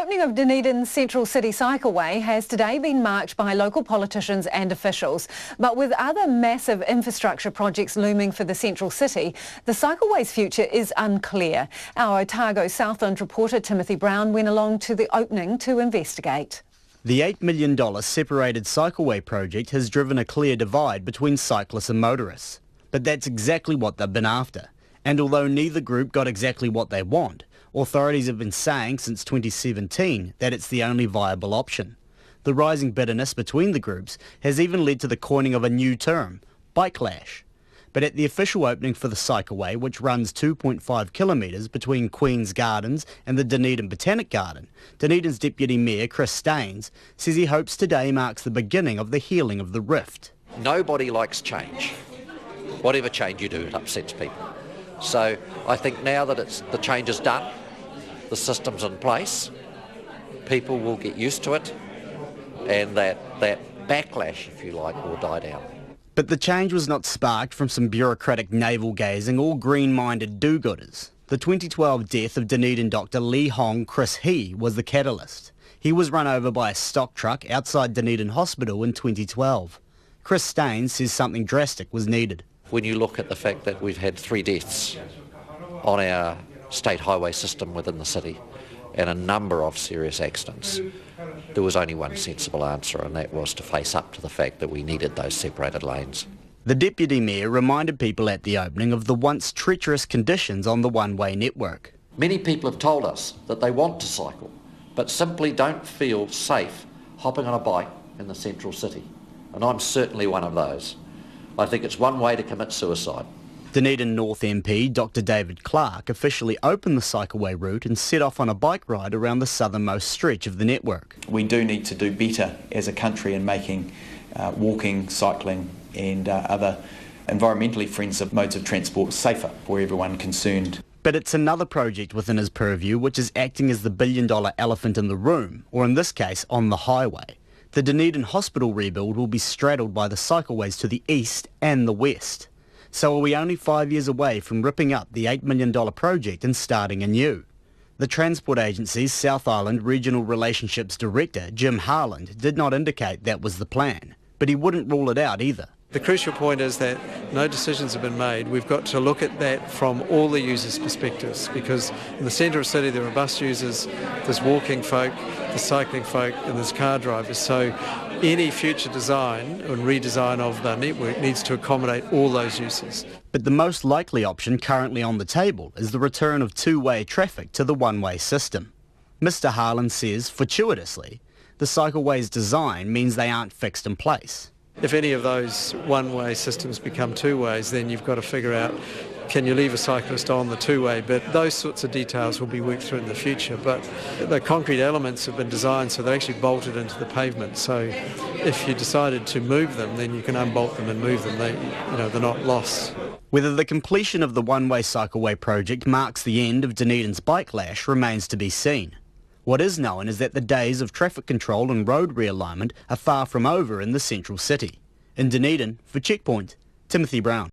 The opening of Dunedin's Central City Cycleway has today been marked by local politicians and officials. But with other massive infrastructure projects looming for the Central City, the cycleway's future is unclear. Our Otago Southland reporter Timothy Brown went along to the opening to investigate. The $8 million separated cycleway project has driven a clear divide between cyclists and motorists. But that's exactly what they've been after. And although neither group got exactly what they want, authorities have been saying since 2017 that it's the only viable option. The rising bitterness between the groups has even led to the coining of a new term, bikelash. But at the official opening for the cycleway, which runs 2.5 kilometres between Queen's Gardens and the Dunedin Botanic Garden, Dunedin's Deputy Mayor Chris Staines says he hopes today marks the beginning of the healing of the rift. Nobody likes change. Whatever change you do, it upsets people. So I think now that the change is done, the system's in place, people will get used to it, and that backlash, if you like, will die down. But the change was not sparked from some bureaucratic navel-gazing or green-minded do-gooders. The 2012 death of Dunedin doctor Lee Hong Chris He was the catalyst. He was run over by a stock truck outside Dunedin Hospital in 2012. Chris Staines says something drastic was needed. When you look at the fact that we've had 3 deaths on our state highway system within the city and a number of serious accidents, there was only one sensible answer, and that was to face up to the fact that we needed those separated lanes. The Deputy Mayor reminded people at the opening of the once treacherous conditions on the one-way network. Many people have told us that they want to cycle, but simply don't feel safe hopping on a bike in the central city, and I'm certainly one of those. I think it's one way to commit suicide. Dunedin North MP Dr David Clark officially opened the cycleway route and set off on a bike ride around the southernmost stretch of the network. We do need to do better as a country in making walking, cycling and other environmentally friendly modes of transport safer for everyone concerned. But it's another project within his purview which is acting as the billion-dollar elephant in the room, or in this case on the highway. The Dunedin Hospital rebuild will be straddled by the cycleways to the east and the west. So are we only 5 years away from ripping up the $8 million project and starting anew? The Transport Agency's South Island Regional Relationships Director, Jim Harland, did not indicate that was the plan, but he wouldn't rule it out either. The crucial point is that no decisions have been made. We've got to look at that from all the users' perspectives, because in the centre of the city there are bus users, there's walking folk, there's cycling folk and there's car drivers. So any future design and redesign of the network needs to accommodate all those users. But the most likely option currently on the table is the return of two-way traffic to the one-way system. Mr Harland says, fortuitously, the cycleway's design means they aren't fixed in place. If any of those one-way systems become two-ways, then you've got to figure out, can you leave a cyclist on the two-way? But those sorts of details will be worked through in the future. But the concrete elements have been designed so they're actually bolted into the pavement. So if you decided to move them, then you can unbolt them and move them. They're not lost. Whether the completion of the one-way cycleway project marks the end of Dunedin's bikelash remains to be seen. What is known is that the days of traffic control and road realignment are far from over in the central city. In Dunedin, for Checkpoint, Timothy Brown.